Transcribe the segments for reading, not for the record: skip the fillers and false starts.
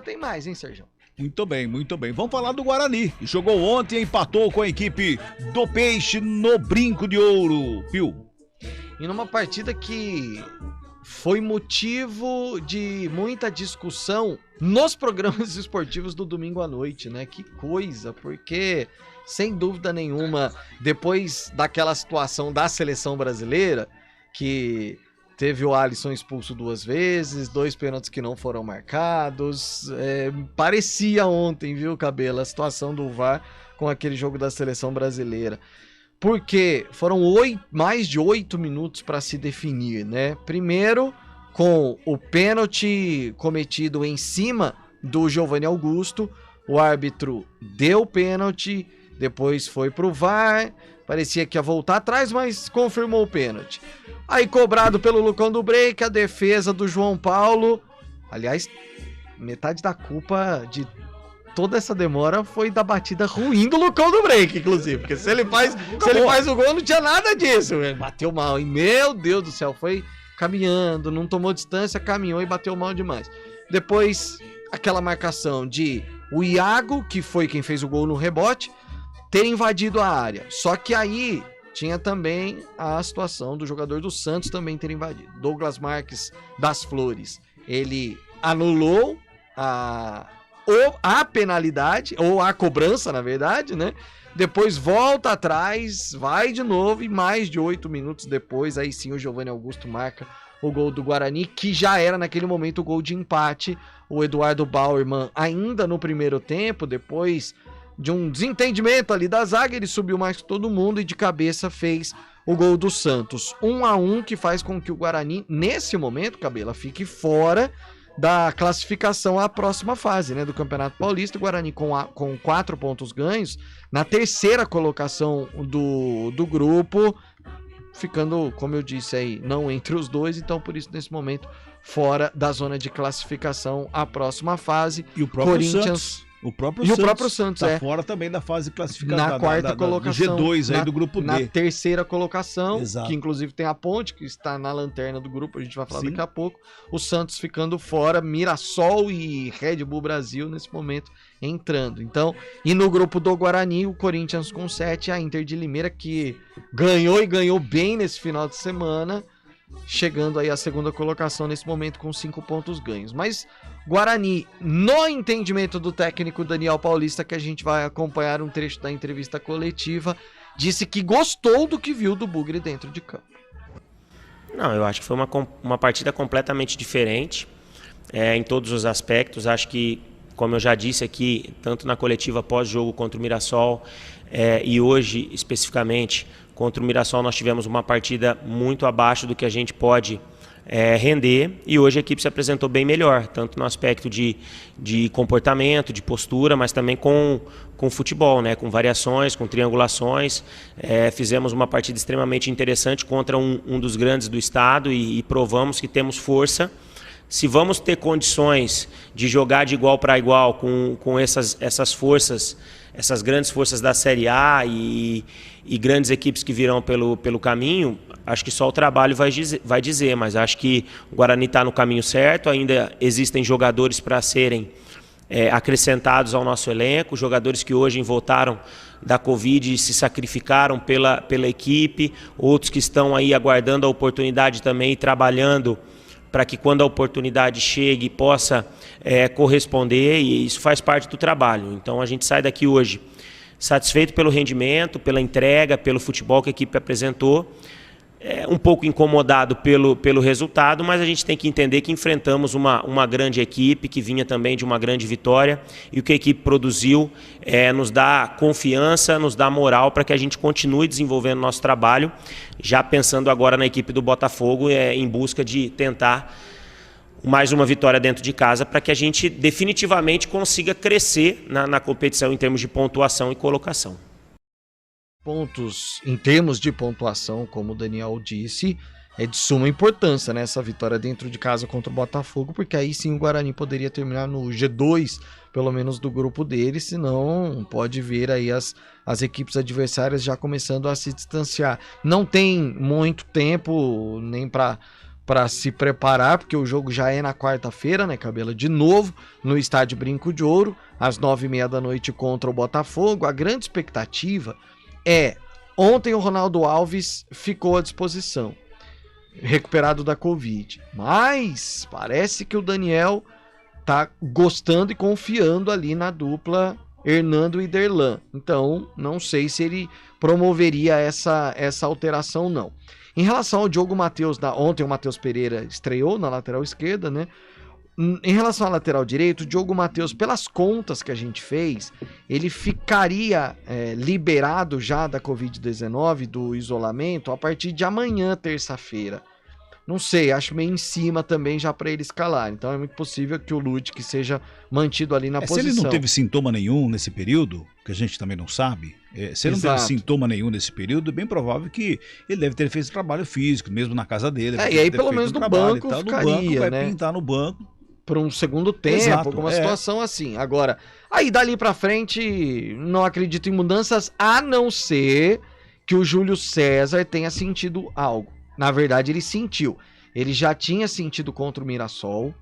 tem mais, hein, Sérgio? Muito bem, muito bem. Vamos falar do Guarani. Jogou ontem e empatou com a equipe do Peixe no Brinco de Ouro. Pio. E numa partida que foi motivo de muita discussão nos programas esportivos do domingo à noite, né? Que coisa, porque, sem dúvida nenhuma, depois daquela situação da seleção brasileira, que teve o Alisson expulso 2 vezes, 2 pênaltis que não foram marcados, parecia ontem, viu, Cabelo, a situação do VAR com aquele jogo da seleção brasileira. Porque foram mais de 8 minutos para se definir, né? Primeiro, com o pênalti cometido em cima do Giovanni Augusto, o árbitro deu pênalti, depois foi pro VAR, parecia que ia voltar atrás, mas confirmou o pênalti. Aí, cobrado pelo Lucão do Break, a defesa do João Paulo. Aliás, metade da culpa de toda essa demora foi da batida ruim do Lucão do Break, inclusive. Porque se ele faz o gol, não tinha nada disso. Ele bateu mal. E, meu Deus do céu, foi caminhando, não tomou distância, caminhou e bateu mal demais. Depois, aquela marcação de o Iago, que foi quem fez o gol no rebote, ter invadido a área. Só que aí tinha também a situação do jogador do Santos também ter invadido. Douglas Marques das Flores, ele anulou a penalidade, ou a cobrança, na verdade, né? Depois volta atrás, vai de novo, e mais de 8 minutos depois, aí sim o Giovanni Augusto marca o gol do Guarani, que já era naquele momento o gol de empate. O Eduardo Bauerman, ainda no primeiro tempo, depois de um desentendimento ali da zaga, ele subiu mais que todo mundo e de cabeça fez o gol do Santos. 1-1, que faz com que o Guarani, nesse momento, Cabela, fique fora da classificação à próxima fase, né, do Campeonato Paulista. O Guarani com 4 pontos ganhos, na terceira colocação do grupo, ficando, como eu disse aí, não entre os dois, então por isso nesse momento fora da zona de classificação à próxima fase. E o próprio Corinthians... Santos. O próprio Santos tá fora também da fase classificativa. Na quarta colocação. Do G2 aí do grupo D. Na terceira colocação, exato, que inclusive tem a Ponte, que está na lanterna do grupo, a gente vai falar daqui a pouco. O Santos ficando fora, Mirassol e Red Bull Brasil nesse momento entrando. Então, e no grupo do Guarani, o Corinthians com 7, a Inter de Limeira, que ganhou e ganhou bem nesse final de semana, chegando aí à segunda colocação nesse momento com 5 pontos ganhos. Mas Guarani, no entendimento do técnico Daniel Paulista, que a gente vai acompanhar um trecho da entrevista coletiva, disse que gostou do que viu do Bugre dentro de campo. Não, eu acho que foi uma partida completamente diferente em todos os aspectos. Acho que, como eu já disse aqui, tanto na coletiva pós-jogo contra o Mirassol e hoje especificamente contra o Mirassol, nós tivemos uma partida muito abaixo do que a gente pode render, e hoje a equipe se apresentou bem melhor, tanto no aspecto de comportamento, de postura, mas também com futebol, né? Com variações, com triangulações. Fizemos uma partida extremamente interessante contra um dos grandes do estado e provamos que temos força. Se vamos ter condições de jogar de igual para igual com essas forças, essas grandes forças da Série A e grandes equipes que virão pelo caminho, acho que só o trabalho vai dizer, mas acho que o Guarani está no caminho certo. Ainda existem jogadores para serem acrescentados ao nosso elenco, jogadores que hoje voltaram da Covid e se sacrificaram pela equipe, outros que estão aí aguardando a oportunidade também e trabalhando para que quando a oportunidade chegue possa corresponder, e isso faz parte do trabalho. Então a gente sai daqui hoje satisfeito pelo rendimento, pela entrega, pelo futebol que a equipe apresentou, um pouco incomodado pelo resultado, mas a gente tem que entender que enfrentamos uma grande equipe que vinha também de uma grande vitória, e o que a equipe produziu nos dá confiança, nos dá moral para que a gente continue desenvolvendo nosso trabalho, já pensando agora na equipe do Botafogo, em busca de tentar mais uma vitória dentro de casa para que a gente definitivamente consiga crescer na competição em termos de pontuação e colocação. Pontos em termos de pontuação, como o Daniel disse, é de suma importância, né, essa vitória dentro de casa contra o Botafogo, porque aí sim o Guarani poderia terminar no G2, pelo menos do grupo dele, senão pode ver aí as equipes adversárias já começando a se distanciar. Não tem muito tempo nem para para se preparar, porque o jogo já é na quarta-feira, né, Cabela? De novo, no estádio Brinco de Ouro, às 9h30 da noite contra o Botafogo. A grande expectativa é... Ontem o Ronaldo Alves ficou à disposição, recuperado da Covid. Mas parece que o Daniel tá gostando e confiando ali na dupla Hernando e Derlan. Então, não sei se ele promoveria essa alteração, não. Em relação ao Diogo Matheus, ontem o Matheus Pereira estreou na lateral esquerda, né? Em relação à lateral direito, o Diogo Matheus, pelas contas que a gente fez, ele ficaria liberado já da Covid-19, do isolamento, a partir de amanhã, terça-feira. Não sei, acho meio em cima também já para ele escalar. Então é muito possível que o Ludic seja mantido ali na posição. Se ele não teve sintoma nenhum nesse período, que a gente também não sabe, se ele não teve sintoma nenhum nesse período, é bem provável que ele deve ter feito trabalho físico, mesmo na casa dele. E aí pelo menos no banco ficaria, no banco, vai né? Pintar no banco. Para um segundo tempo, alguma situação assim. Agora, aí dali para frente, não acredito em mudanças, a não ser que o Júlio César tenha sentido algo. Na verdade, ele sentiu. Ele já tinha sentido contra o Mirassol.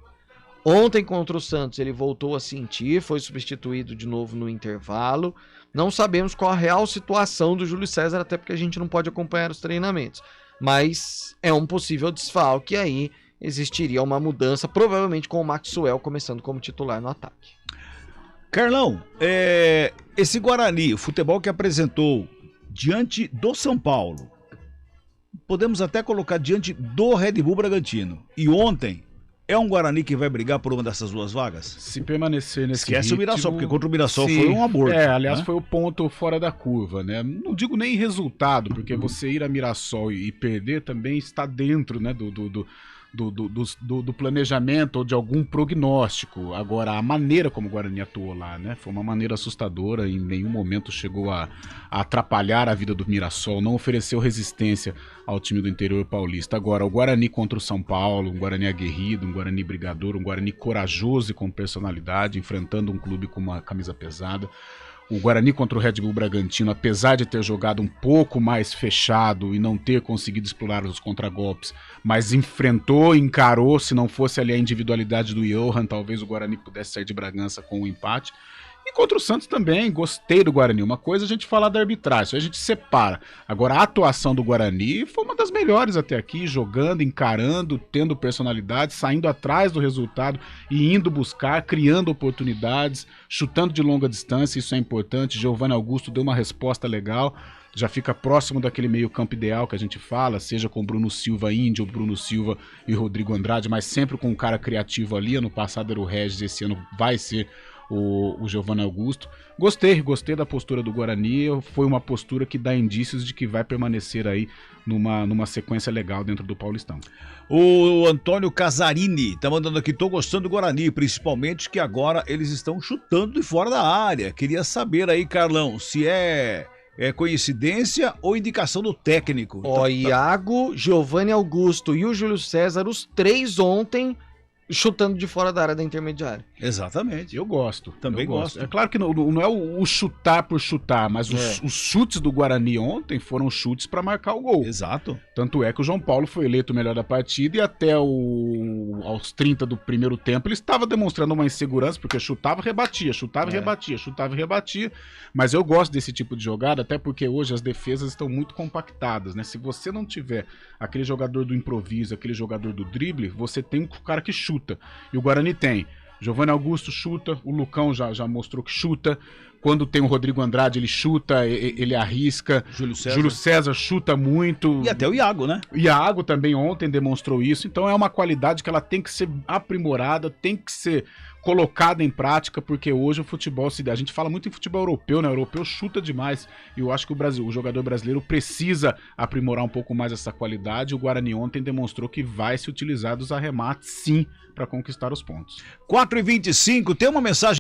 Ontem contra o Santos ele voltou a sentir, foi substituído de novo no intervalo. Não sabemos qual a real situação do Júlio César, até porque a gente não pode acompanhar os treinamentos. Mas é um possível desfalque, e aí existiria uma mudança, provavelmente com o Maxwell começando como titular no ataque. Carlão, esse Guarani, o futebol que apresentou diante do São Paulo, podemos até colocar diante do Red Bull Bragantino. E ontem, é um Guarani que vai brigar por uma dessas duas vagas? Se permanecer nesse Esquece ritmo, o Mirassol, porque contra o Mirassol foi um aborto. Aliás, foi o ponto fora da curva, né? Não digo nem resultado, porque você ir a Mirassol e perder também está dentro, né, do planejamento ou de algum prognóstico. Agora, a maneira como o Guarani atuou lá, né, foi uma maneira assustadora, em nenhum momento chegou a atrapalhar a vida do Mirassol, não ofereceu resistência ao time do interior paulista. Agora, o Guarani contra o São Paulo, um Guarani aguerrido, um Guarani brigador, um Guarani corajoso e com personalidade, enfrentando um clube com uma camisa pesada. O Guarani contra o Red Bull Bragantino, apesar de ter jogado um pouco mais fechado e não ter conseguido explorar os contragolpes, mas enfrentou, encarou, se não fosse ali a individualidade do Johan, talvez o Guarani pudesse sair de Bragança com um empate. E contra o Santos também, gostei do Guarani. Uma coisa é a gente falar da arbitragem, isso a gente separa. Agora, a atuação do Guarani foi uma das melhores até aqui, jogando, encarando, tendo personalidade, saindo atrás do resultado e indo buscar, criando oportunidades, chutando de longa distância, isso é importante. Giovanni Augusto deu uma resposta legal, já fica próximo daquele meio campo ideal que a gente fala, seja com Bruno Silva Índio, Bruno Silva e Rodrigo Andrade, mas sempre com um cara criativo ali. Ano passado era o Regis, esse ano vai ser o Giovanni Augusto. Gostei da postura do Guarani, foi uma postura que dá indícios de que vai permanecer aí numa sequência legal dentro do Paulistão. O Antônio Casarini tá mandando aqui, tô gostando do Guarani, principalmente que agora eles estão chutando de fora da área. Queria saber aí, Carlão, se é coincidência ou indicação do técnico? Iago, Giovanni Augusto e o Júlio César, os três ontem chutando de fora da área da intermediária. Exatamente. Eu gosto. Também gosto. É claro que não é o chutar por chutar, mas os chutes do Guarani ontem foram chutes para marcar o gol. Exato. Tanto é que o João Paulo foi eleito o melhor da partida e até aos 30 do primeiro tempo ele estava demonstrando uma insegurança, porque chutava, rebatia, mas eu gosto desse tipo de jogada, até porque hoje as defesas estão muito compactadas, né? Se você não tiver aquele jogador do improviso, aquele jogador do drible, você tem um cara que chuta. E o Guarani tem. Giovanni Augusto chuta, o Lucão já mostrou que chuta. Quando tem o Rodrigo Andrade, ele chuta, ele arrisca. Júlio César chuta muito. E até o Iago, né? Iago também ontem demonstrou isso. Então é uma qualidade que ela tem que ser aprimorada, tem que ser colocada em prática, porque hoje o futebol a gente fala muito em futebol europeu, né? O europeu chuta demais. E eu acho que o jogador brasileiro precisa aprimorar um pouco mais essa qualidade. O Guarani ontem demonstrou que vai se utilizar dos arremates, sim, para conquistar os pontos. 4h25, tem uma mensagem